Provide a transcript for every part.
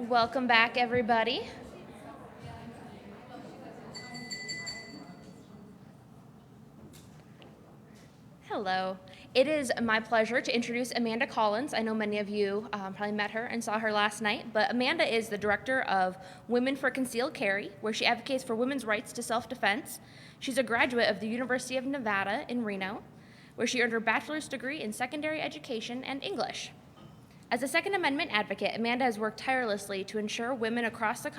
Welcome back, everybody. Hello. It is my pleasure to introduce Amanda Collins. I know many of you probably met her and saw her last night, but Amanda is the director of Women for Concealed Carry, where she advocates for women's rights to self-defense. She's a graduate of the University of Nevada in Reno, where she earned her bachelor's degree in secondary education and English. As a Second Amendment advocate, Amanda has worked tirelessly to ensure women across the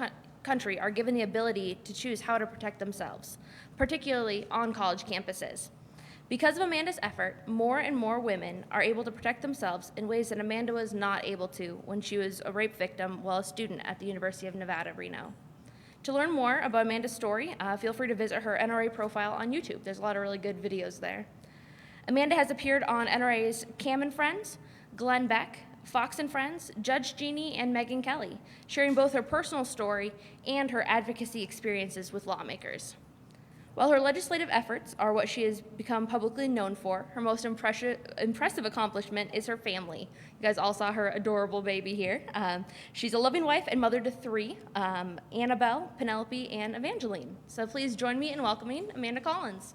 country are given the ability to choose how to protect themselves, particularly on college campuses. Because of Amanda's effort, more and more women are able to protect themselves in ways that Amanda was not able to when she was a rape victim while a student at the University of Nevada, Reno. To learn more about Amanda's story, feel free to visit her NRA profile on YouTube. There's a lot of really good videos there. Amanda has appeared on NRA's Cam and Friends, Glenn Beck, Fox and Friends, Judge Jeannie, and Megyn Kelly, sharing both her personal story and her advocacy experiences with lawmakers. While her legislative efforts are what she has become publicly known for, her most impressive accomplishment is her family. You guys all saw her adorable baby here. She's a loving wife and mother to three, Annabelle, Penelope, and Evangeline. So please join me in welcoming Amanda Collins.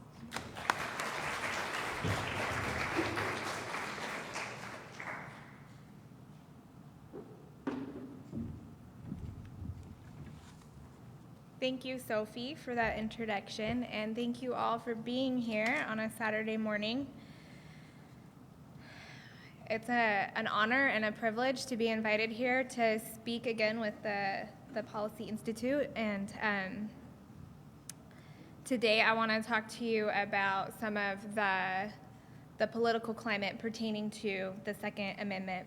Thank you, Sophie, for that introduction, and thank you all for being here on a Saturday morning. It's an honor and a privilege to be invited here to speak again with the Policy Institute, and today I want to talk to you about some of the political climate pertaining to the Second Amendment.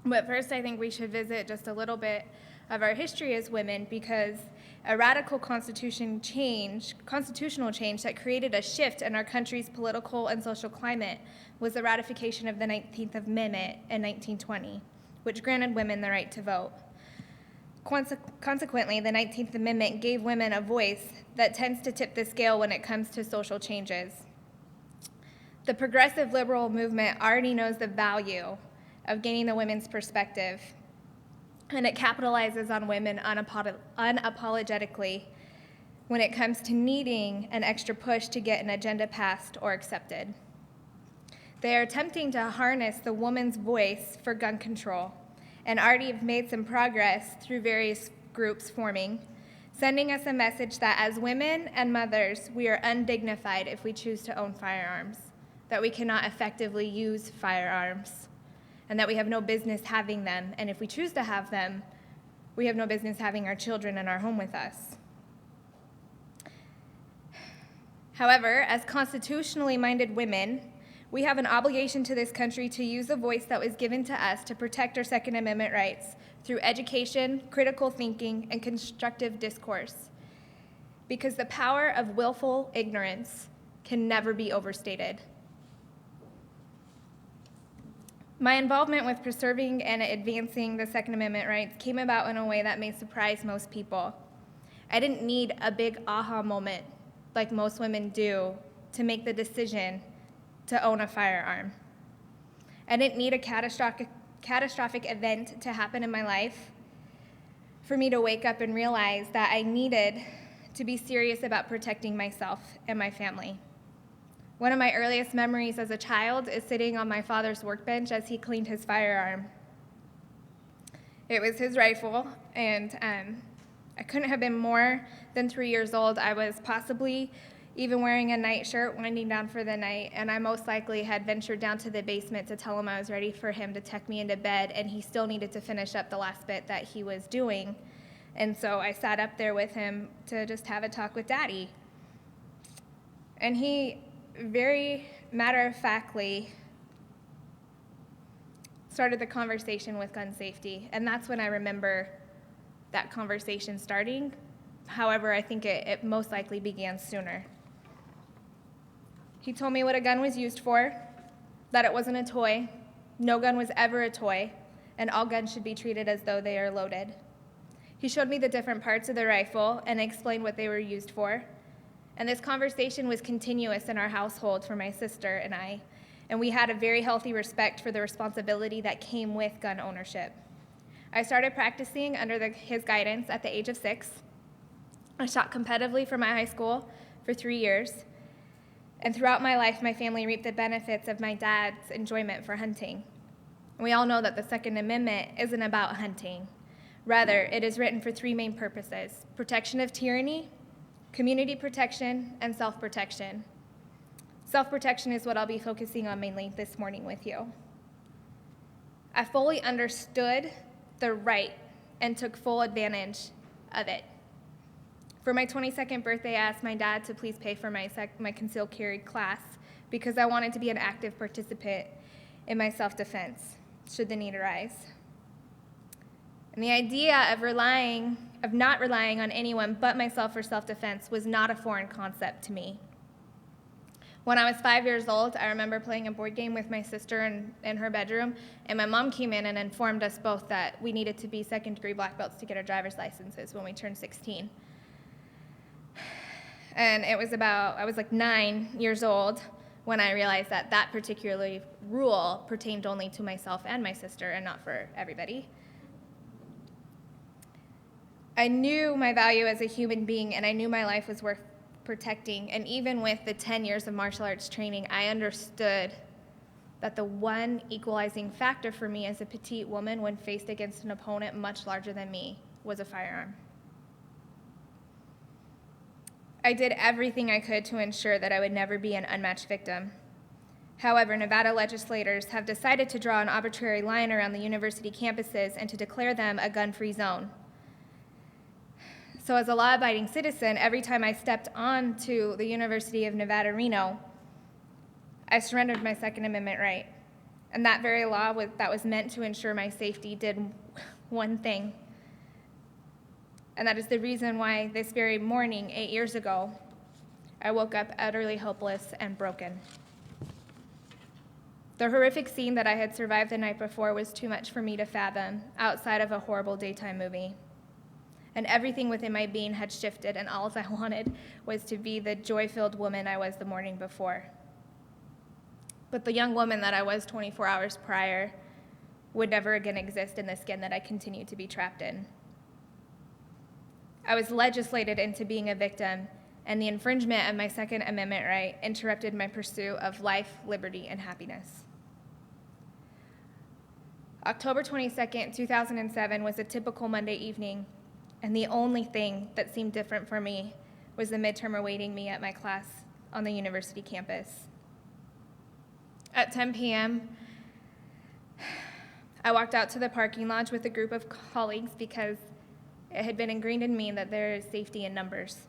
But first, I think we should visit just a little bit of our history as women, because a radical constitutional change that created a shift in our country's political and social climate was the ratification of the 19th Amendment in 1920, which granted women the right to vote. Consequently, the 19th Amendment gave women a voice that tends to tip the scale when it comes to social changes. The progressive liberal movement already knows the value of gaining the women's perspective, and it capitalizes on women unapologetically when it comes to needing an extra push to get an agenda passed or accepted. They are attempting to harness the woman's voice for gun control, and already have made some progress through various groups forming, sending us a message that as women and mothers, we are undignified if we choose to own firearms, that we cannot effectively use firearms, and that we have no business having them, and if we choose to have them, we have no business having our children in our home with us. However, as constitutionally minded women, we have an obligation to this country to use the voice that was given to us to protect our Second Amendment rights through education, critical thinking, and constructive discourse, because the power of willful ignorance can never be overstated. My involvement with preserving and advancing the Second Amendment rights came about in a way that may surprise most people. I didn't need a big aha moment like most women do to make the decision to own a firearm. I didn't need a catastrophic event to happen in my life for me to wake up and realize that I needed to be serious about protecting myself and my family. One of my earliest memories as a child is sitting on my father's workbench as he cleaned his firearm. It was his rifle, and I couldn't have been more than 3 years old. I was possibly even wearing a nightshirt, winding down for the night, and I most likely had ventured down to the basement to tell him I was ready for him to tuck me into bed, and he still needed to finish up the last bit that he was doing. And so I sat up there with him to just have a talk with Daddy. And he very matter-of-factly started the conversation with gun safety, and that's when I remember that conversation starting. However, I think it most likely began sooner. He told me what a gun was used for, that it wasn't a toy, no gun was ever a toy, and all guns should be treated as though they are loaded. He showed me the different parts of the rifle and explained what they were used for. And this conversation was continuous in our household for my sister and I, and we had a very healthy respect for the responsibility that came with gun ownership. I started practicing under his guidance at the age of 6. I shot competitively for my high school for 3 years. And throughout my life, my family reaped the benefits of my dad's enjoyment for hunting. We all know that the Second Amendment isn't about hunting. Rather, it is written for 3 main purposes: protection of tyranny, community protection, and self-protection. Self-protection is what I'll be focusing on mainly this morning with you. I fully understood the right and took full advantage of it. For my 22nd birthday, I asked my dad to please pay for my concealed carry class because I wanted to be an active participant in my self-defense, should the need arise. And the idea of not relying on anyone but myself for self-defense was not a foreign concept to me. When I was 5 years old, I remember playing a board game with my sister in her bedroom, and my mom came in and informed us both that we needed to be second-degree black belts to get our driver's licenses when we turned 16. And I was like 9 years old when I realized that that particular rule pertained only to myself and my sister and not for everybody. I knew my value as a human being, and I knew my life was worth protecting. And even with the 10 years of martial arts training, I understood that the one equalizing factor for me as a petite woman when faced against an opponent much larger than me was a firearm. I did everything I could to ensure that I would never be an unmatched victim. However, Nevada legislators have decided to draw an arbitrary line around the university campuses and to declare them a gun-free zone. So as a law-abiding citizen, every time I stepped onto the University of Nevada, Reno, I surrendered my Second Amendment right. And that very law that was meant to ensure my safety did one thing. And that is the reason why this very morning, 8 years ago, I woke up utterly hopeless and broken. The horrific scene that I had survived the night before was too much for me to fathom outside of a horrible daytime movie. And everything within my being had shifted, and all I wanted was to be the joy-filled woman I was the morning before. But the young woman that I was 24 hours prior would never again exist in the skin that I continued to be trapped in. I was legislated into being a victim, and the infringement of my Second Amendment right interrupted my pursuit of life, liberty, and happiness. October 22nd, 2007 was a typical Monday evening, and the only thing that seemed different for me was the midterm awaiting me at my class on the university campus. At 10 p.m., I walked out to the parking lot with a group of colleagues because it had been ingrained in me that there is safety in numbers.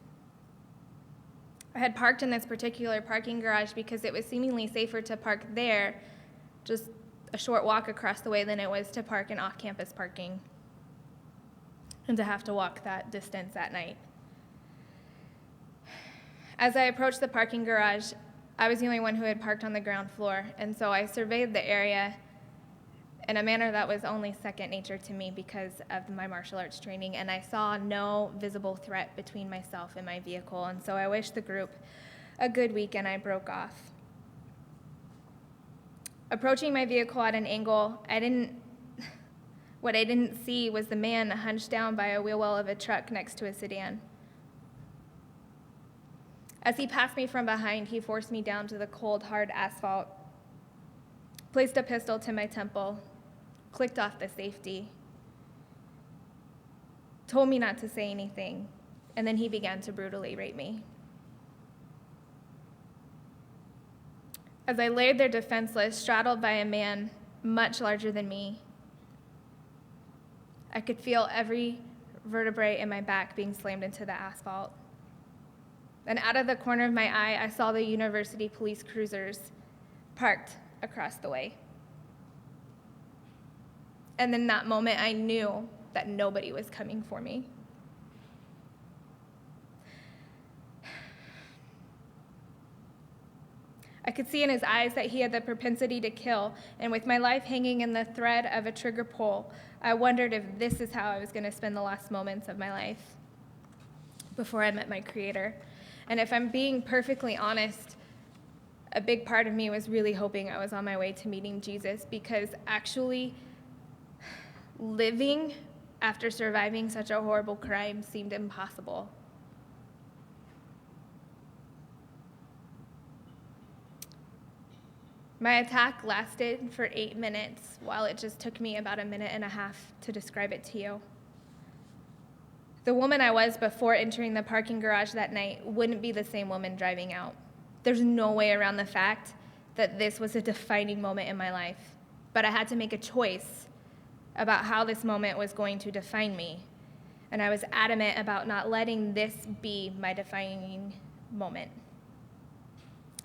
I had parked in this particular parking garage because it was seemingly safer to park there, just a short walk across the way, than it was to park in off-campus parking and to have to walk that distance at night. As I approached the parking garage, I was the only one who had parked on the ground floor, and so I surveyed the area in a manner that was only second nature to me because of my martial arts training, and I saw no visible threat between myself and my vehicle, and so I wished the group a good week, and I broke off. Approaching my vehicle at an angle, what I didn't see was the man hunched down by a wheel well of a truck next to a sedan. As he passed me from behind, he forced me down to the cold, hard asphalt, placed a pistol to my temple, clicked off the safety, told me not to say anything, and then he began to brutally rape me. As I laid there defenseless, straddled by a man much larger than me, I could feel every vertebrae in my back being slammed into the asphalt. And out of the corner of my eye, I saw the university police cruisers parked across the way. And in that moment, I knew that nobody was coming for me. I could see in his eyes that he had the propensity to kill, and with my life hanging in the thread of a trigger pull, I wondered if this is how I was going to spend the last moments of my life before I met my Creator. And if I'm being perfectly honest, a big part of me was really hoping I was on my way to meeting Jesus, because actually, living after surviving such a horrible crime seemed impossible. My attack lasted for 8 minutes, while it just took me about a minute and a half to describe it to you. The woman I was before entering the parking garage that night wouldn't be the same woman driving out. There's no way around the fact that this was a defining moment in my life, but I had to make a choice about how this moment was going to define me, and I was adamant about not letting this be my defining moment.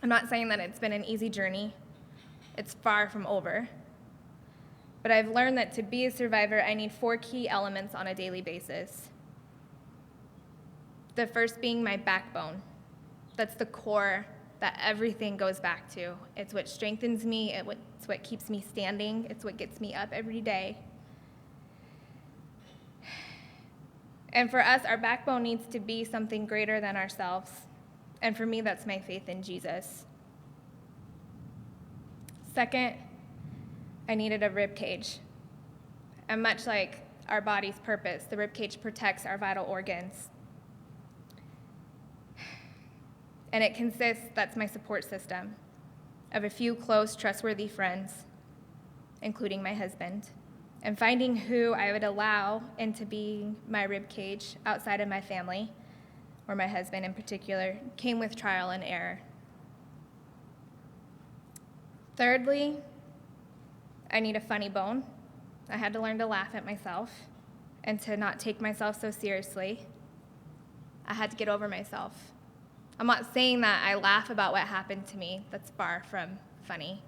I'm not saying that it's been an easy journey. It's far from over. But I've learned that to be a survivor, I need 4 key elements on a daily basis. The first being my backbone. That's the core that everything goes back to. It's what strengthens me, it's what keeps me standing, it's what gets me up every day. And for us, our backbone needs to be something greater than ourselves. And for me, that's my faith in Jesus. Second, I needed a rib cage. And much like our body's purpose, the rib cage protects our vital organs. And it consists, that's my support system, of a few close, trustworthy friends, including my husband, and finding who I would allow into being my rib cage outside of my family, or my husband in particular, came with trial and error. Thirdly, I need a funny bone. I had to learn to laugh at myself and to not take myself so seriously. I had to get over myself. I'm not saying that I laugh about what happened to me. That's far from funny.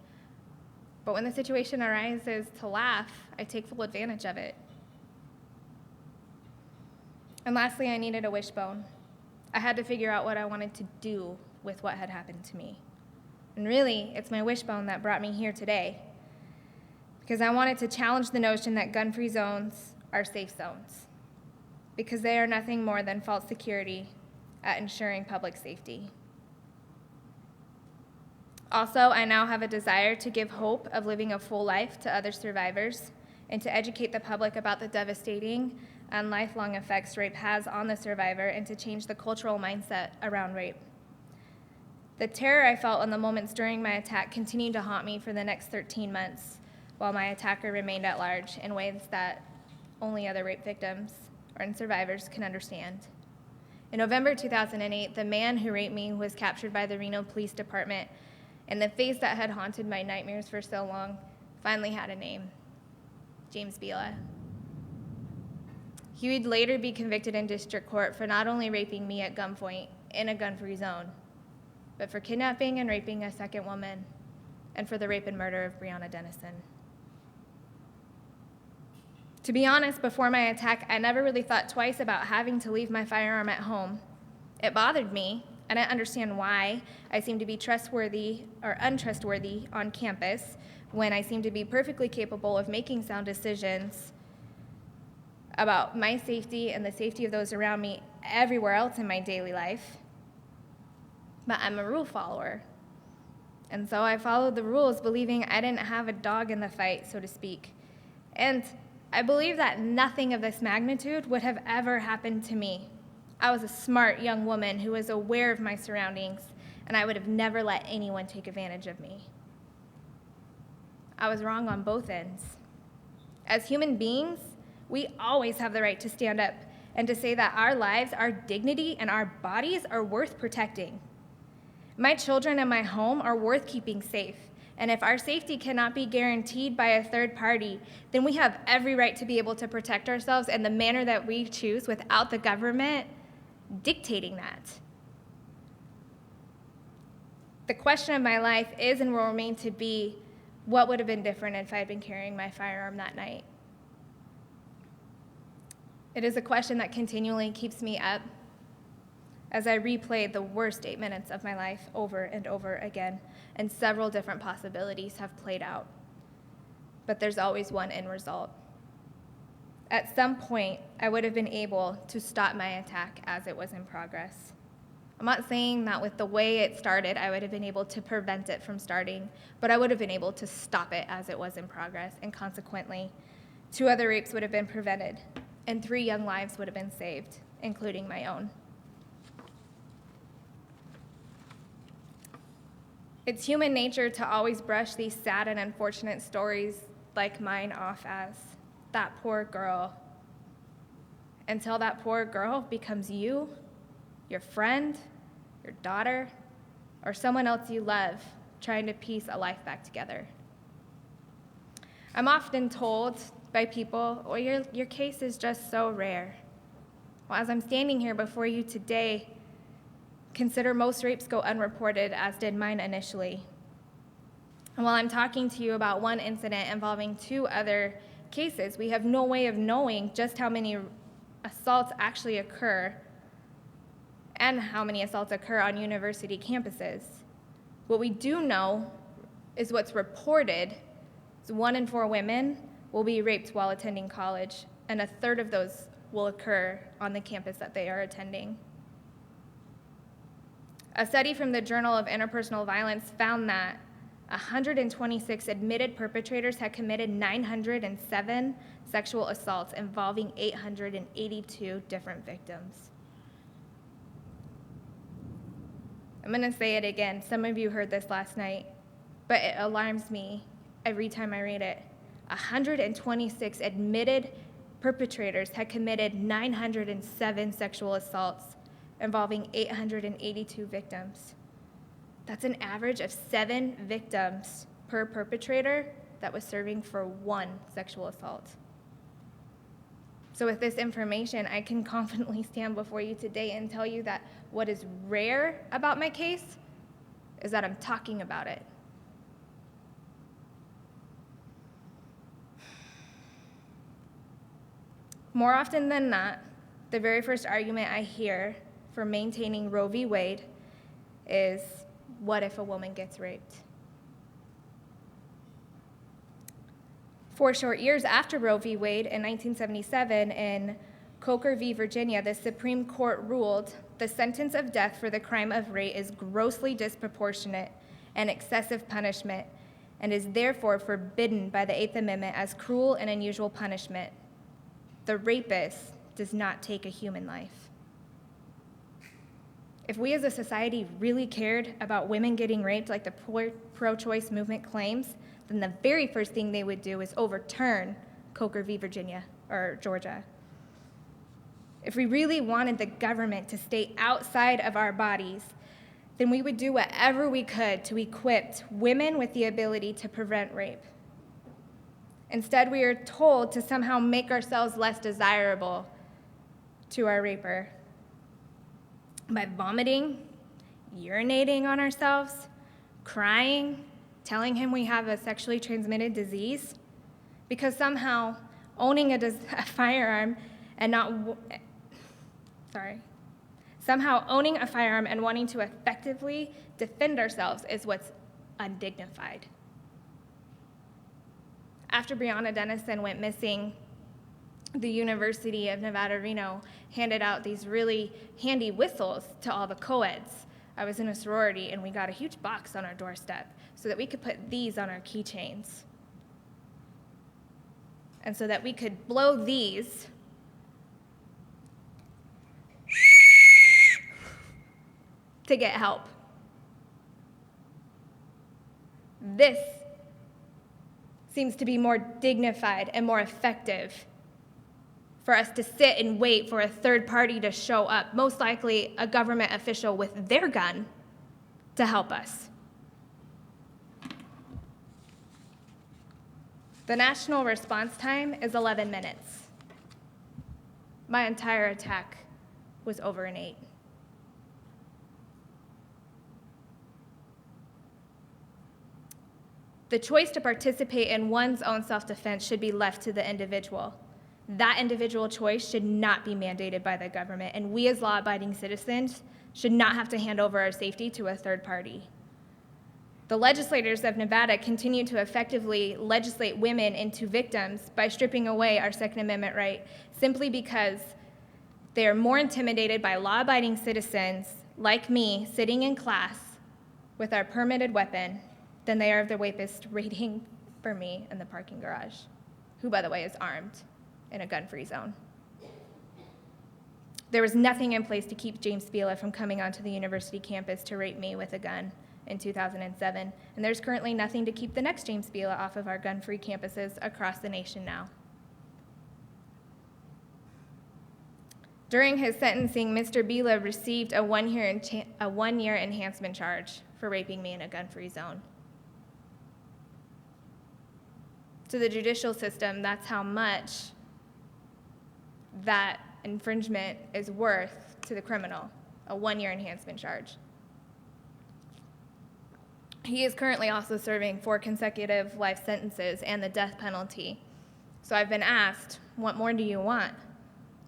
But when the situation arises to laugh, I take full advantage of it. And lastly, I needed a wishbone. I had to figure out what I wanted to do with what had happened to me. And really, it's my wishbone that brought me here today, because I wanted to challenge the notion that gun-free zones are safe zones, because they are nothing more than false security at ensuring public safety. Also, I now have a desire to give hope of living a full life to other survivors and to educate the public about the devastating and lifelong effects rape has on the survivor and to change the cultural mindset around rape. The terror I felt in the moments during my attack continued to haunt me for the next 13 months, while my attacker remained at large in ways that only other rape victims or survivors can understand. In November 2008, the man who raped me was captured by the Reno Police Department, and the face that had haunted my nightmares for so long finally had a name: James Bila. He would later be convicted in district court for not only raping me at gunpoint in a gun-free zone, but for kidnapping and raping a second woman, and for the rape and murder of Breonna Dennison. To be honest, before my attack, I never really thought twice about having to leave my firearm at home. It bothered me, and I understand why I seem to be trustworthy or untrustworthy on campus when I seem to be perfectly capable of making sound decisions about my safety and the safety of those around me everywhere else in my daily life. But I'm a rule follower. And so I followed the rules, believing I didn't have a dog in the fight, so to speak. And I believe that nothing of this magnitude would have ever happened to me. I was a smart young woman who was aware of my surroundings, and I would have never let anyone take advantage of me. I was wrong on both ends. As human beings, we always have the right to stand up and to say that our lives, our dignity, and our bodies are worth protecting. My children and my home are worth keeping safe. And if our safety cannot be guaranteed by a third party, then we have every right to be able to protect ourselves in the manner that we choose without the government dictating that. The question of my life is and will remain to be, what would have been different if I had been carrying my firearm that night? It is a question that continually keeps me up as I replayed the worst 8 minutes of my life over and over again, and several different possibilities have played out. But there's always one end result. At some point, I would have been able to stop my attack as it was in progress. I'm not saying that with the way it started, I would have been able to prevent it from starting, but I would have been able to stop it as it was in progress, and consequently, 2 other rapes would have been prevented, and 3 young lives would have been saved, including my own. It's human nature to always brush these sad and unfortunate stories like mine off as that poor girl, until that poor girl becomes you, your friend, your daughter, or someone else you love trying to piece a life back together. I'm often told by people, well, your case is just so rare. Well, as I'm standing here before you today, consider most rapes go unreported, as did mine initially. And while I'm talking to you about one incident involving 2 other cases, we have no way of knowing just how many assaults actually occur and how many assaults occur on university campuses. What we do know is what's reported is 1 in 4 women will be raped while attending college, and 1/3 of those will occur on the campus that they are attending. A study from the Journal of Interpersonal Violence found that 126 admitted perpetrators had committed 907 sexual assaults involving 882 different victims. I'm going to say it again. Some of you heard this last night, but it alarms me every time I read it. 126 admitted perpetrators had committed 907 sexual assaults involving 882 victims. That's an average of 7 victims per perpetrator that was serving for 1 sexual assault. So with this information, I can confidently stand before you today and tell you that what is rare about my case is that I'm talking about it. More often than not, the very first argument I hear for maintaining Roe v. Wade is, what if a woman gets raped? 4 short years after Roe v. Wade in 1977 in Coker v. Virginia, the Supreme Court ruled the sentence of death for the crime of rape is grossly disproportionate and excessive punishment and is therefore forbidden by the 8th Amendment as cruel and unusual punishment. The rapist does not take a human life. If we as a society really cared about women getting raped like the pro-choice movement claims, then the very first thing they would do is overturn Coker v. Virginia or Georgia. If we really wanted the government to stay outside of our bodies, then we would do whatever we could to equip women with the ability to prevent rape. Instead, we are told to somehow make ourselves less desirable to our raper by vomiting, urinating on ourselves, crying, telling him we have a sexually transmitted disease, because somehow owning a firearm and somehow owning a firearm and wanting to effectively defend ourselves is what's undignified. After Breonna Dennison went missing, the University of Nevada, Reno handed out these really handy whistles to all the co-eds. I was in a sorority, and we got a huge box on our doorstep so that we could put these on our keychains. And so that we could blow these to get help. This seems to be more dignified and more effective for us to sit and wait for a third party to show up, most likely a government official with their gun, to help us. The national response time is 11 minutes. My entire attack was over in 8. The choice to participate in one's own self-defense should be left to the individual. That individual choice should not be mandated by the government, and we as law-abiding citizens should not have to hand over our safety to a third party. The legislators of Nevada continue to effectively legislate women into victims by stripping away our Second Amendment right simply because they are more intimidated by law-abiding citizens like me sitting in class with our permitted weapon than they are of the rapist waiting for me in the parking garage. who, by the way, is armed in a gun-free zone. There was nothing in place to keep James Bila from coming onto the university campus to rape me with a gun in 2007, and there's currently nothing to keep the next James Bila off of our gun-free campuses across the nation now. During his sentencing, Mr. Bila received a one-year enhancement charge for raping me in a gun-free zone. To the judicial system, that's how much that infringement is worth to the criminal, a one-year enhancement charge. He is currently also serving 4 consecutive life sentences and the death penalty. So I've been asked, what more do you want?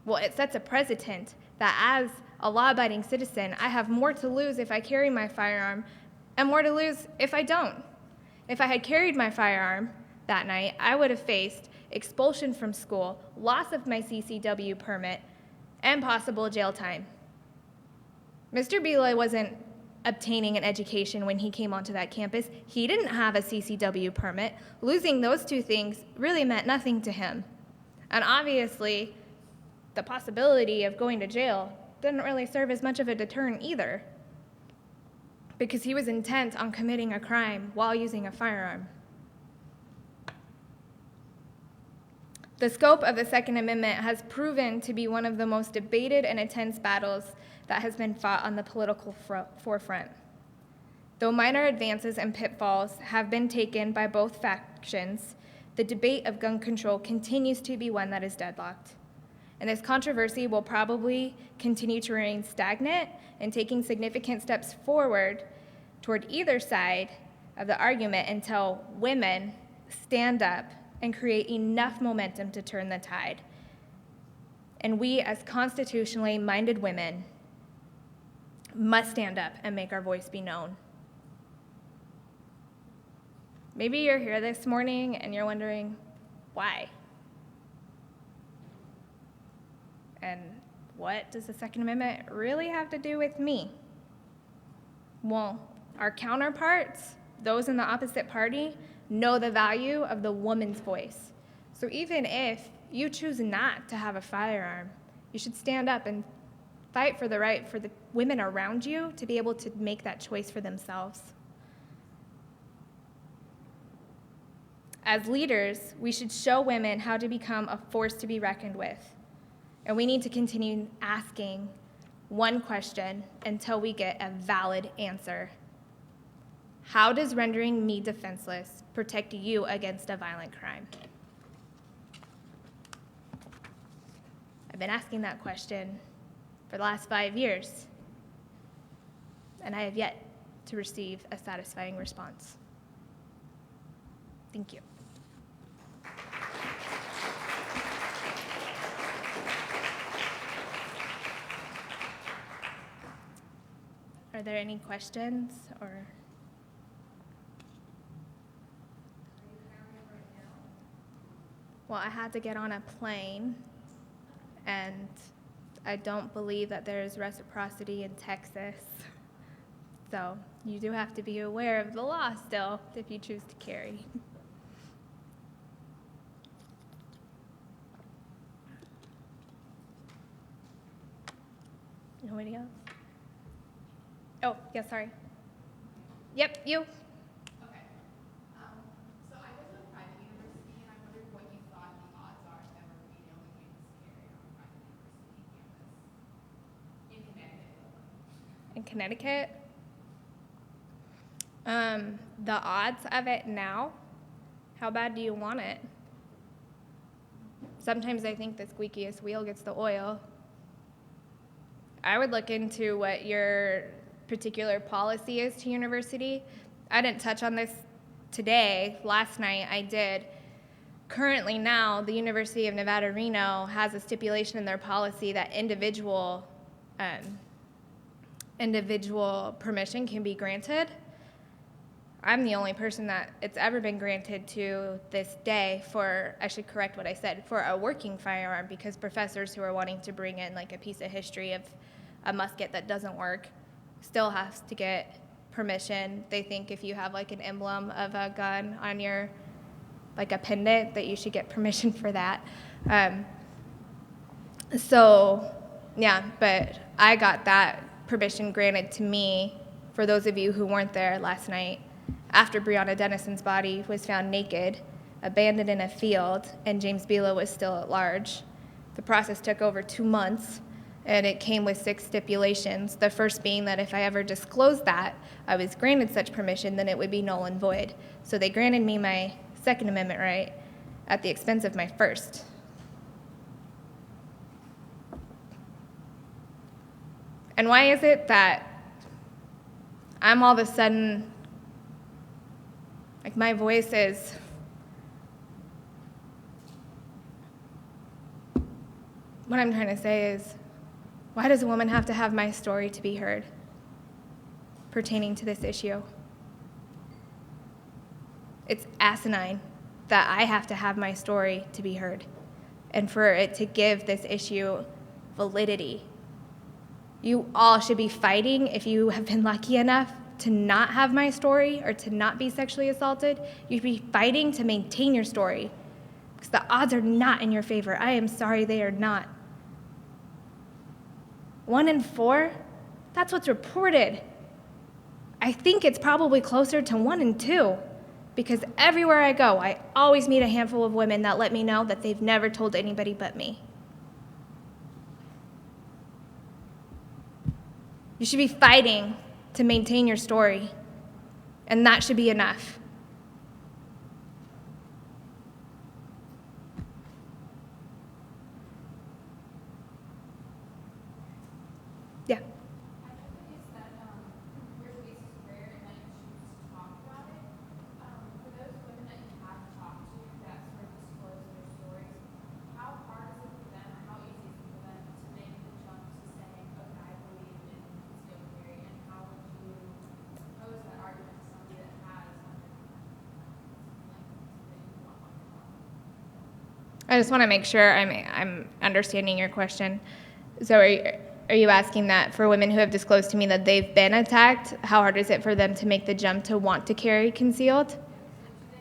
Well, it sets a precedent that as a law-abiding citizen, I have more to lose if I carry my firearm and more to lose if I don't. If I had carried my firearm that night, I would have faced expulsion from school, loss of my CCW permit, and possible jail time. Mr. Bila wasn't obtaining an education when he came onto that campus. He didn't have a CCW permit. Losing those 2 things really meant nothing to him. And obviously, the possibility of going to jail didn't really serve as much of a deterrent either, because he was intent on committing a crime while using a firearm. The scope of the Second Amendment has proven to be one of the most debated and intense battles that has been fought on the political forefront. Though minor advances and pitfalls have been taken by both factions, the debate of gun control continues to be one that is deadlocked. And this controversy will probably continue to remain stagnant and taking significant steps forward toward either side of the argument until women stand up and create enough momentum to turn the tide. And we, as constitutionally minded women, must stand up and make our voice be known. Maybe you're here this morning and you're wondering, why? And what does the Second Amendment really have to do with me? Well, our counterparts, those in the opposite party, know the value of the woman's voice. So even if you choose not to have a firearm, you should stand up and fight for the right for the women around you to be able to make that choice for themselves. As leaders, we should show women how to become a force to be reckoned with. And we need to continue asking one question until we get a valid answer. How does rendering me defenseless protect you against a violent crime? I've been asking that question for the last 5 years, and I have yet to receive a satisfying response. Thank you. Are there any questions or? Well, I had to get on a plane, and I don't believe that there is reciprocity in Texas. So you do have to be aware of the law still if you choose to carry. Nobody else? Oh, yeah, sorry. Yep, you. Okay. So I go to a private university, and I wondered what you thought the odds are of ever being able to use carry on a private university campus in Connecticut. In Connecticut? The odds of it now? How bad do you want it? Sometimes I think the squeakiest wheel gets the oil. I would look into what your particular policy is to university. I didn't touch on this today. Last night I did. Currently now, the University of Nevada, Reno has a stipulation in their policy that individual permission can be granted. I'm the only person that it's ever been granted to this day for, I should correct what I said, for a working firearm, because professors who are wanting to bring in like a piece of history of a musket that doesn't work still has to get permission. They think if you have like an emblem of a gun on your like a pendant, that you should get permission for that. So, yeah, but I got that permission granted to me, for those of you who weren't there last night, after Breonna Dennison's body was found naked, abandoned in a field, and James Bila was still at large. The process took over 2 months, and it came with 6 stipulations. The first being that if I ever disclosed that I was granted such permission, then it would be null and void. So they granted me my Second Amendment right at the expense of my first. And why is it that I'm all of a sudden, like, my voice is, what I'm trying to say is, why does a woman have to have my story to be heard pertaining to this issue? It's asinine that I have to have my story to be heard and for it to give this issue validity. You all should be fighting, if you have been lucky enough to not have my story or to not be sexually assaulted. You should be fighting to maintain your story, because the odds are not in your favor. I am sorry, they are not. 1 in 4, that's what's reported. I think it's probably closer to 1 in 2, because everywhere I go, I always meet a handful of women that let me know that they've never told anybody but me. You should be fighting to maintain your story, and that should be enough. Yeah. I know that you said your space is rare and that you choose to talk about it. For those women that you have talked to that sort of disclose their stories, how hard is it for them, or how easy is it for them to make the jump to saying, okay, I believe in concealed carry, and how would you pose that argument to somebody that has I just want to make sure I'm understanding your question. So are you asking that for women who have disclosed to me that they've been attacked, how hard is it for them to make the jump to want to carry concealed? they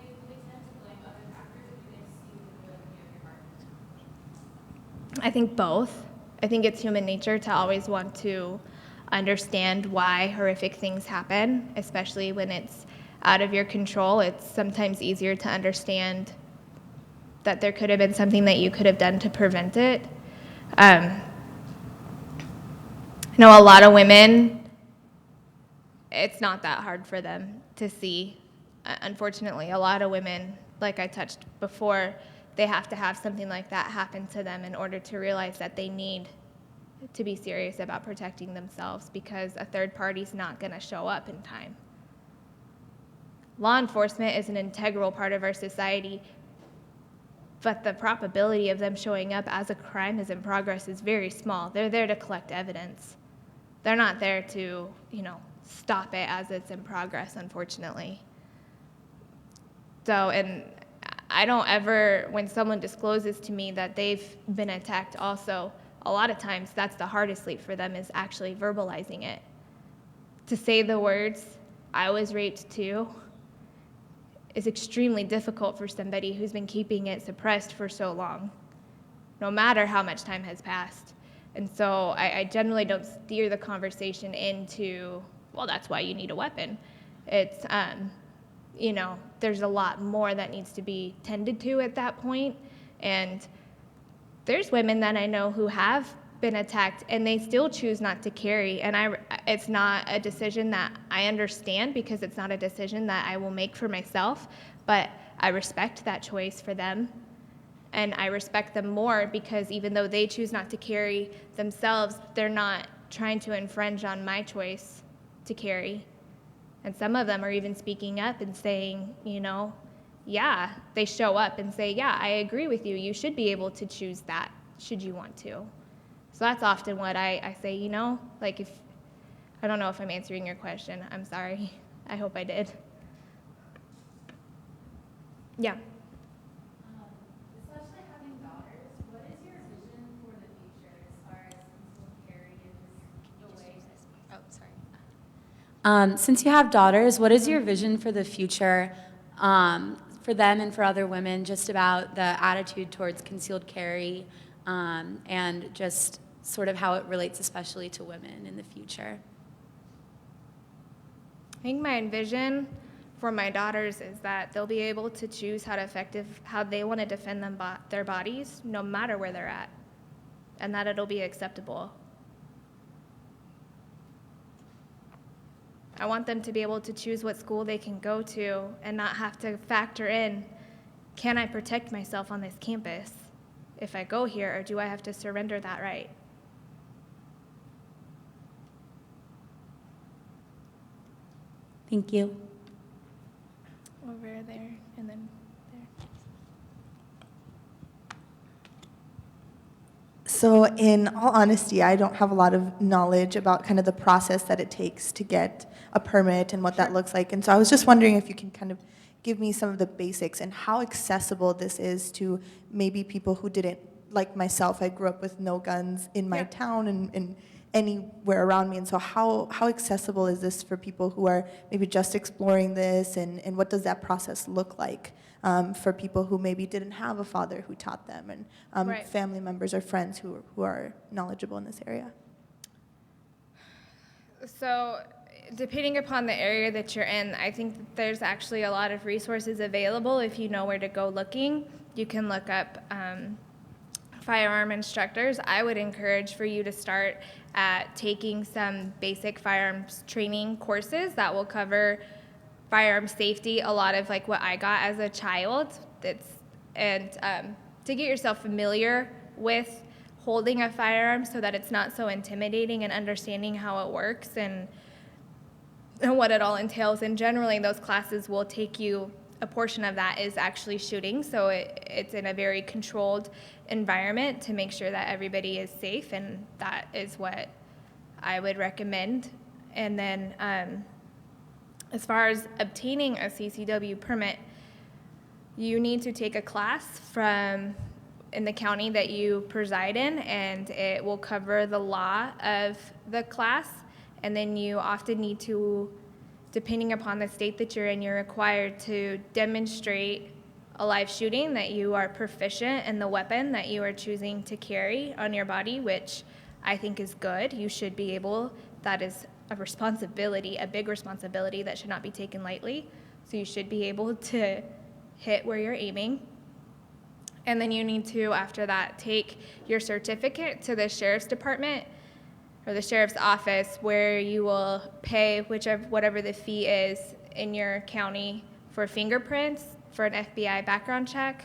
tend to blame other factors, or do they see the validity of your argument? I think both. I think it's human nature to always want to understand why horrific things happen, especially when it's out of your control. It's sometimes easier to understand that there could have been something that you could have done to prevent it. I know a lot of women, it's not that hard for them to see. Unfortunately, a lot of women, like I touched before, they have to have something like that happen to them in order to realize that they need to be serious about protecting themselves, because a third party's not going to show up in time. Law enforcement is an integral part of our society, but the probability of them showing up as a crime is in progress is very small. They're there to collect evidence. They're not there to, stop it as it's in progress, unfortunately. So, and I don't ever, when someone discloses to me that they've been attacked also, a lot of times that's the hardest leap for them, is actually verbalizing it. To say the words, I was raped too, is extremely difficult for somebody who's been keeping it suppressed for so long, no matter how much time has passed. And so I generally don't steer the conversation into, well, that's why you need a weapon. It's, there's a lot more that needs to be tended to at that point. And there's women that I know who have been attacked and they still choose not to carry. And it's not a decision that I understand, because it's not a decision that I will make for myself, but I respect that choice for them. And I respect them more because even though they choose not to carry themselves, they're not trying to infringe on my choice to carry. And some of them are even speaking up and saying, yeah, they show up and say, yeah, I agree with you. You should be able to choose that, should you want to. So that's often what I say, if, I don't know if I'm answering your question. I'm sorry. I hope I did. Yeah. Especially having daughters, what is your vision for the future as far as concealed carry and the way that... Oh, sorry. Since you have daughters, what is your vision for the future for them and for other women, just about the attitude towards concealed carry, and just sort of how it relates especially to women in the future. I think my vision for my daughters is that they'll be able to choose how they want to defend their bodies, no matter where they're at, and that it'll be acceptable. I want them to be able to choose what school they can go to and not have to factor in, can I protect myself on this campus if I go here, or do I have to surrender that right? Thank you. Over there, and then there. So in all honesty, I don't have a lot of knowledge about kind of the process that it takes to get a permit and what that looks like. And so I was just wondering if you can kind of give me some of the basics and how accessible this is to maybe people who didn't, like myself, I grew up with no guns in my town and anywhere around me. And so how accessible is this for people who are maybe just exploring this, and what does that process look like for people who maybe didn't have a father who taught them, and Right. family members or friends who are knowledgeable in this area? So, depending upon the area that you're in, I think that there's actually a lot of resources available if you know where to go looking. You can look up firearm instructors. I would encourage for you to start at taking some basic firearms training courses that will cover firearm safety, a lot of like what I got as a child. And to get yourself familiar with holding a firearm so that it's not so intimidating, and understanding how it works and what it all entails. And generally those classes will take you, a portion of that is actually shooting, so it's in a very controlled environment to make sure that everybody is safe, and that is what I would recommend. And then as far as obtaining a CCW permit, you need to take a class in the county that you preside in, and it will cover the law of the class. And then you often need to, depending upon the state that you're in, you're required to demonstrate a live shooting, that you are proficient in the weapon that you are choosing to carry on your body, which I think is good. You should be able, that is a responsibility, a big responsibility that should not be taken lightly. So you should be able to hit where you're aiming. And then you need to, after that, take your certificate to the sheriff's department or the sheriff's office, where you will pay whatever the fee is in your county for fingerprints, for an FBI background check,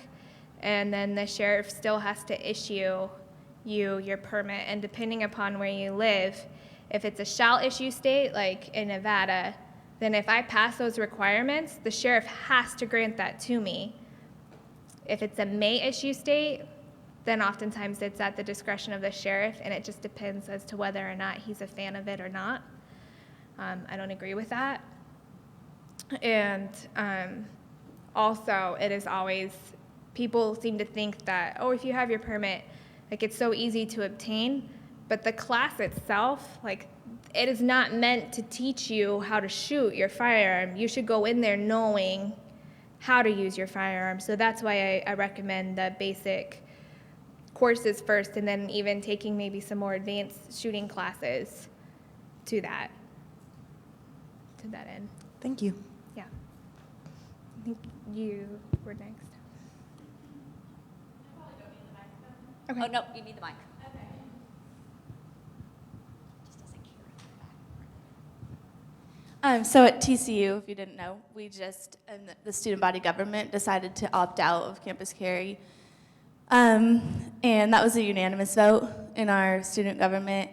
and then the sheriff still has to issue you your permit. And depending upon where you live, if it's a shall issue state, like in Nevada, then if I pass those requirements, the sheriff has to grant that to me. If it's a may issue state, then oftentimes it's at the discretion of the sheriff, and it just depends as to whether or not he's a fan of it or not. I don't agree with that. And also, it is always, people seem to think that, oh, if you have your permit, like it's so easy to obtain, but the class itself, like, it is not meant to teach you how to shoot your firearm. You should go in there knowing how to use your firearm. So that's why I recommend the basic courses first, and then even taking maybe some more advanced shooting classes to that end. Thank you. Yeah. I think you were next. Okay. Oh, no, you need the mic. So at TCU, if you didn't know, we just, the student body government decided to opt out of campus carry. And that was a unanimous vote in our student government.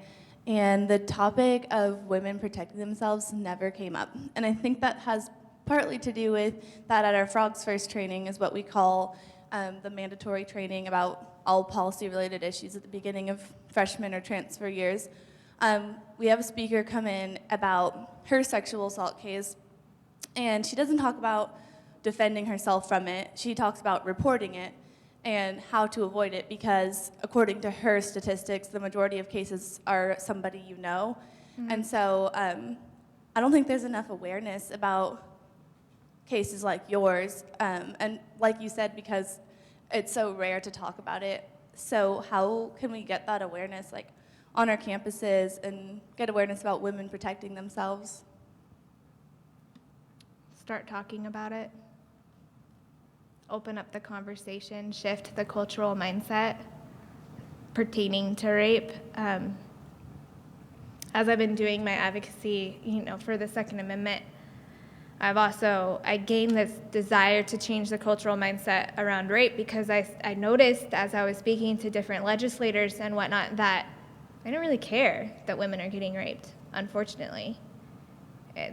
And the topic of women protecting themselves never came up. And I think that has partly to do with that at our Frogs First training is what we call the mandatory training about all policy-related issues at the beginning of freshman or transfer years. We have a speaker come in about her sexual assault case, and she doesn't talk about defending herself from it. She talks about reporting it and how to avoid it, because according to her statistics, the majority of cases are somebody you know. Mm-hmm. And so I don't think there's enough awareness about cases like yours, and like you said, because it's so rare to talk about it. So how can we get that awareness, like, on our campuses and get awareness about women protecting themselves? Start talking about it. Open up the conversation, shift the cultural mindset pertaining to rape. As I've been doing my advocacy, for the Second Amendment, I gained this desire to change the cultural mindset around rape because I noticed as I was speaking to different legislators and whatnot that they don't really care that women are getting raped, unfortunately.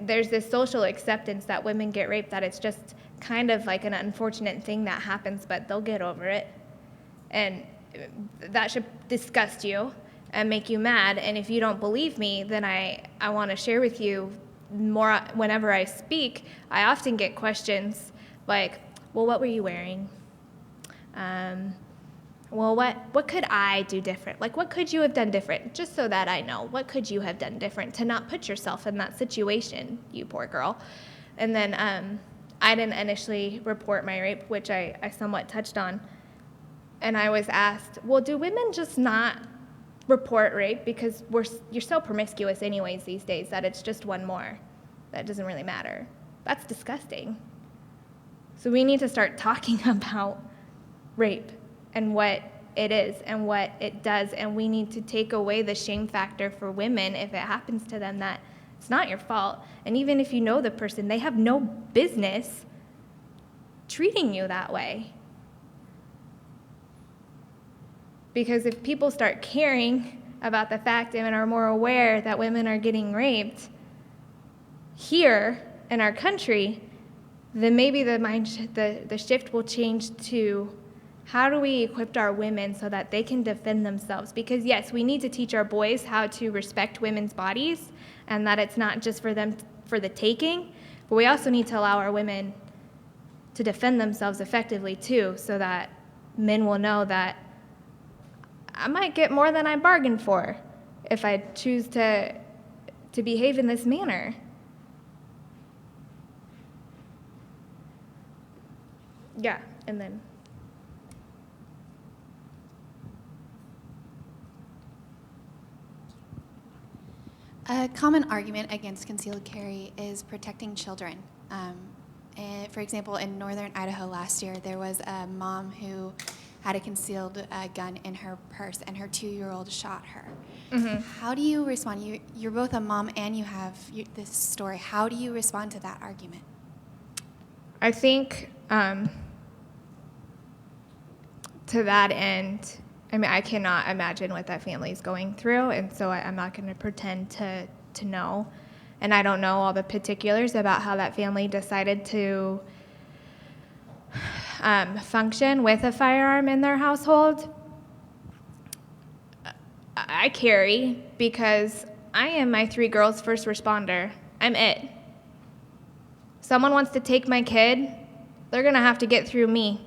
There's this social acceptance that women get raped, that it's just kind of like an unfortunate thing that happens, but they'll get over it. And that should disgust you and make you mad. And if you don't believe me, then I want to share with you more. Whenever I speak, I often get questions like, well, what were you wearing? Well, what could I do different? Like, what could you have done different? Just so that I know, what could you have done different to not put yourself in that situation, you poor girl? And then I didn't initially report my rape, which I somewhat touched on. And I was asked, well, do women just not report rape because you're so promiscuous anyways these days that it's just one more? That doesn't really matter. That's disgusting. So we need to start talking about rape and what it is and what it does, and we need to take away the shame factor for women if it happens to them, that it's not your fault. And even if you know the person, they have no business treating you that way. Because if people start caring about the fact and are more aware that women are getting raped here in our country, then maybe the shift will change to, how do we equip our women so that they can defend themselves? Because yes, we need to teach our boys how to respect women's bodies and that it's not just for them for the taking, but we also need to allow our women to defend themselves effectively too, so that men will know that I might get more than I bargained for if I choose to behave in this manner. Yeah, and then a common argument against concealed carry is protecting children. For example, in northern Idaho last year, there was a mom who had a concealed gun in her purse, and her 2-year-old shot her. Mm-hmm. How do you respond? You're both a mom and you have this story. How do you respond to that argument? I think to that end, I cannot imagine what that family is going through, and so I'm not going to pretend to know. And I don't know all the particulars about how that family decided to function with a firearm in their household. I carry because I am my 3 girls' first responder. I'm it. Someone wants to take my kid, they're going to have to get through me.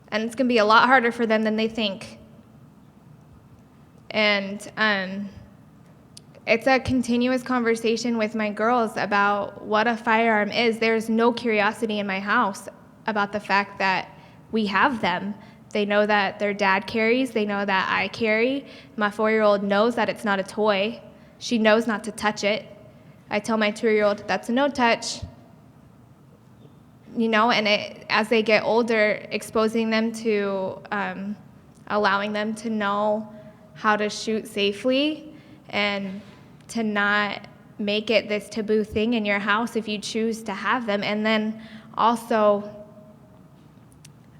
And it's going to be a lot harder for them than they think. And it's a continuous conversation with my girls about what a firearm is. There's no curiosity in my house about the fact that we have them. They know that their dad carries. They know that I carry. My 4-year-old knows that it's not a toy. She knows not to touch it. I tell my 2-year-old, that's a no touch. And as they get older, exposing them to, allowing them to know how to shoot safely and to not make it this taboo thing in your house if you choose to have them. And then also,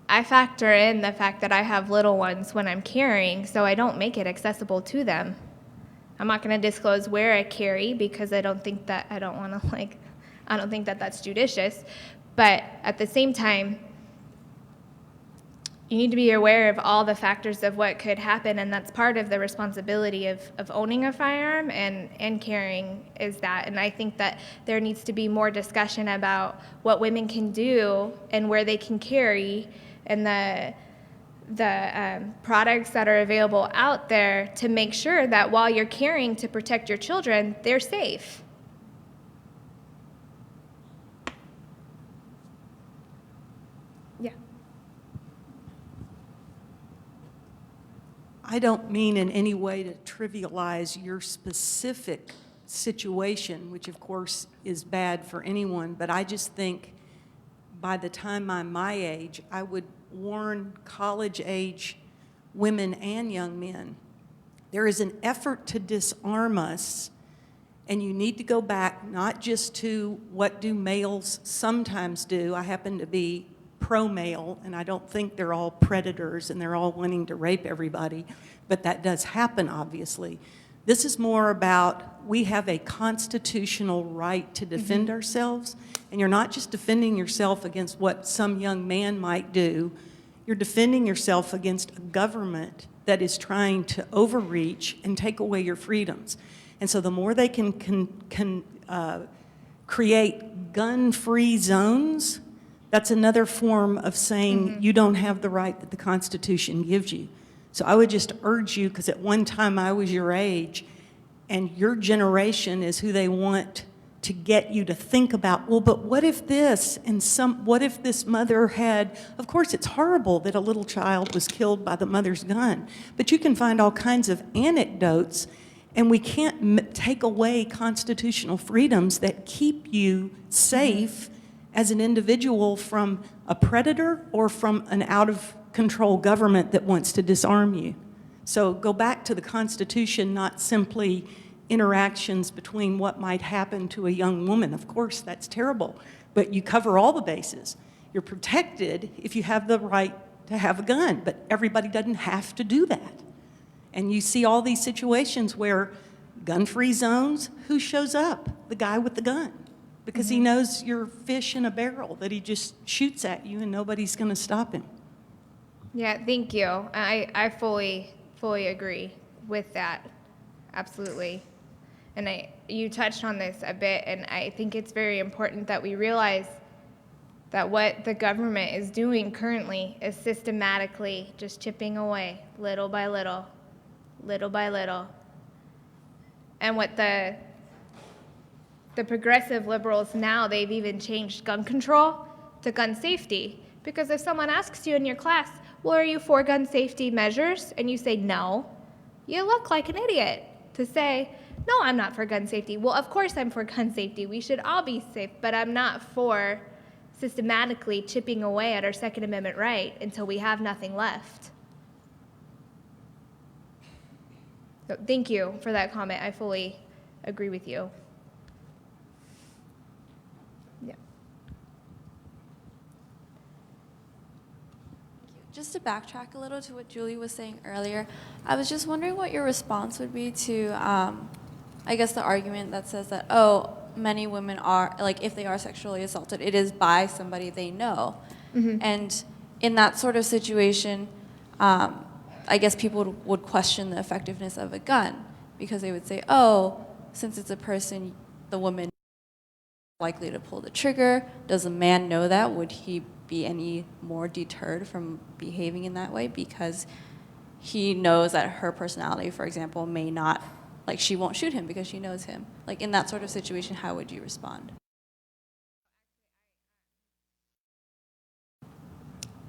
I factor in the fact that I have little ones when I'm carrying, so I don't make it accessible to them. I'm not going to disclose where I carry because I don't think that that's judicious. But at the same time, you need to be aware of all the factors of what could happen, and that's part of the responsibility of owning a firearm and carrying is that. And I think that there needs to be more discussion about what women can do and where they can carry, and the products that are available out there to make sure that while you're carrying to protect your children, they're safe. I don't mean in any way to trivialize your specific situation, which of course is bad for anyone, but I just think by the time I'm my age, I would warn college-age women and young men. There is an effort to disarm us, and you need to go back not just to what do males sometimes do. I happen to be pro-male, and I don't think they're all predators and they're all wanting to rape everybody, but that does happen, obviously. This is more about we have a constitutional right to defend ourselves, and you're not just defending yourself against what some young man might do, you're defending yourself against a government that is trying to overreach and take away your freedoms. And so the more they can create gun-free zones, that's another form of saying you don't have the right that the Constitution gives you. So I would just urge you, because at one time I was your age, and your generation is who they want to get you to think about, well, but what if this, and what if this mother had, of course it's horrible that a little child was killed by the mother's gun, but you can find all kinds of anecdotes, and we can't take away constitutional freedoms that keep you safe as an individual from a predator or from an out-of-control government that wants to disarm you. So go back to the Constitution, not simply interactions between what might happen to a young woman. Of course, that's terrible, but you cover all the bases. You're protected if you have the right to have a gun, but everybody doesn't have to do that. And you see all these situations where gun-free zones, who shows up? The guy with the gun. Because he knows you're fish in a barrel, that he just shoots at you and nobody's going to stop him. Yeah, thank you. I fully agree with that. Absolutely. And you touched on this a bit, and I think it's very important that we realize that what the government is doing currently is systematically just chipping away little by little, little by little. And what the progressive liberals now, they've even changed gun control to gun safety. Because if someone asks you in your class, well, are you for gun safety measures? And you say no, you look like an idiot to say, no, I'm not for gun safety. Well, of course I'm for gun safety. We should all be safe, but I'm not for systematically chipping away at our Second Amendment right until we have nothing left. So thank you for that comment. I fully agree with you. Yeah. Just to backtrack a little to what Julie was saying earlier, I was just wondering what your response would be to, I guess, the argument that says that, oh, many women are, like, if they are sexually assaulted, it is by somebody they know. And in that sort of situation, I guess people would question the effectiveness of a gun because they would say, oh, since it's a person, the woman is likely to pull the trigger. Does a man know that? Would he be any more deterred from behaving in that way because he knows that her personality, for example, may not, like, she won't shoot him because she knows him? Like, in that sort of situation, how would you respond?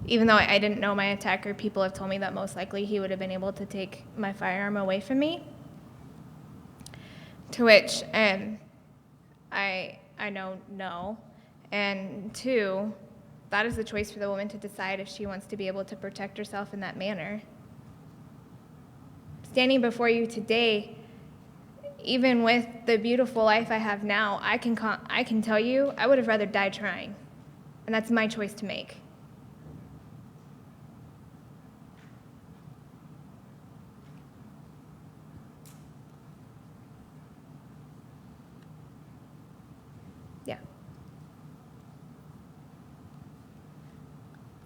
Even though I didn't know my attacker, people have told me that most likely he would have been able to take my firearm away from me. To which I know no. And two, that is the choice for the woman to decide if she wants to be able to protect herself in that manner. Standing before you today, even with the beautiful life I have now, I can tell you I would have rather died trying. And that's my choice to make. Yeah.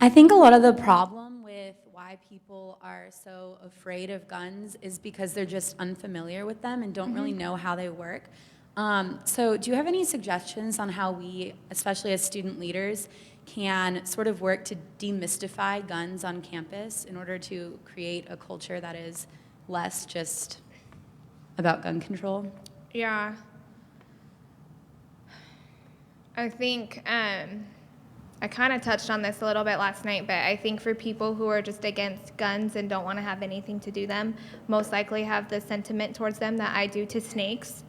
I think a lot of the problem with why people are so afraid of guns is because they're just unfamiliar with them and don't really know how they work. So do you have any suggestions on how we, especially as student leaders, can sort of work to demystify guns on campus in order to create a culture that is less just about gun control? Yeah. I think I kind of touched on this a little bit last night, but I think for people who are just against guns and don't want to have anything to do them, most likely have the sentiment towards them that I do to snakes.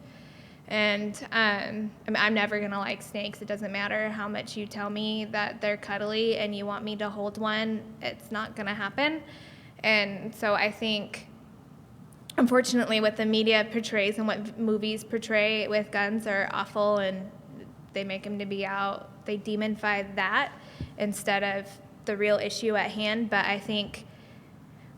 And I mean, I'm never going to like snakes. It doesn't matter how much you tell me that they're cuddly and you want me to hold one. It's not going to happen. And so I think, unfortunately, what the media portrays and what movies portray with guns are awful, and they make them to be out. They demonify that instead of the real issue at hand. But I think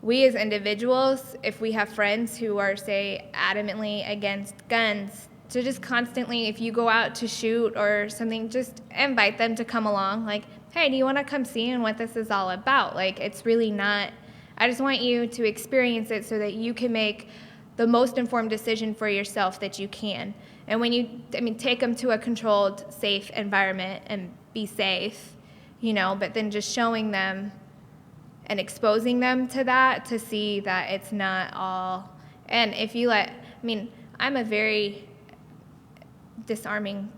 we as individuals, if we have friends who are, say, adamantly against guns, to just constantly, if you go out to shoot or something, just invite them to come along. Like, hey, do you want to come see and what this is all about? Like, it's really not, I just want you to experience it so that you can make the most informed decision for yourself that you can. And when you, take them to a controlled, safe environment and be safe, but then just showing them and exposing them to that to see that it's not all. And if you I'm a very disarming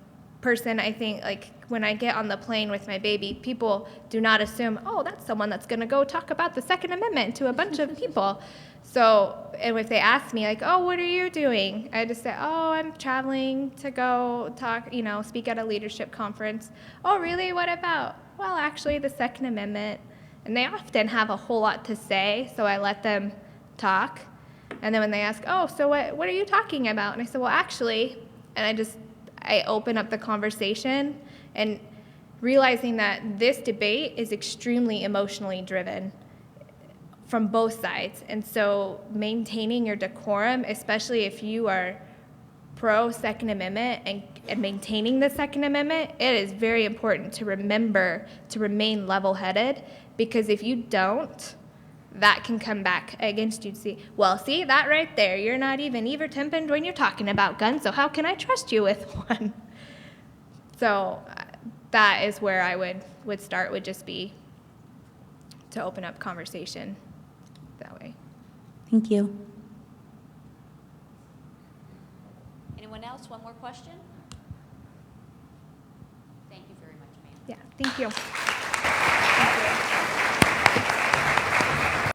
person. I think, like, when I get on the plane with my baby, people do not assume, oh, that's someone that's going to go talk about the Second Amendment to a bunch of people. So, and if they ask me, like, oh, what are you doing? I just say, oh, I'm traveling to go talk, speak at a leadership conference. Oh, really? What about? Well, actually, the Second Amendment. And they often have a whole lot to say, so I let them talk. And then when they ask, oh, so what are you talking about? And I say, well, actually, and I open up the conversation, and realizing that this debate is extremely emotionally driven from both sides. And so maintaining your decorum, especially if you are pro Second Amendment and maintaining the Second Amendment, it is very important to remember to remain level-headed, because if you don't, that can come back against you. See that right there, you're not even tempered when you're talking about guns, so how can I trust you with one? So that is where I would start, would just be to open up conversation that way. Thank you. Anyone else? One more question? Thank you very much, ma'am. Yeah, thank you.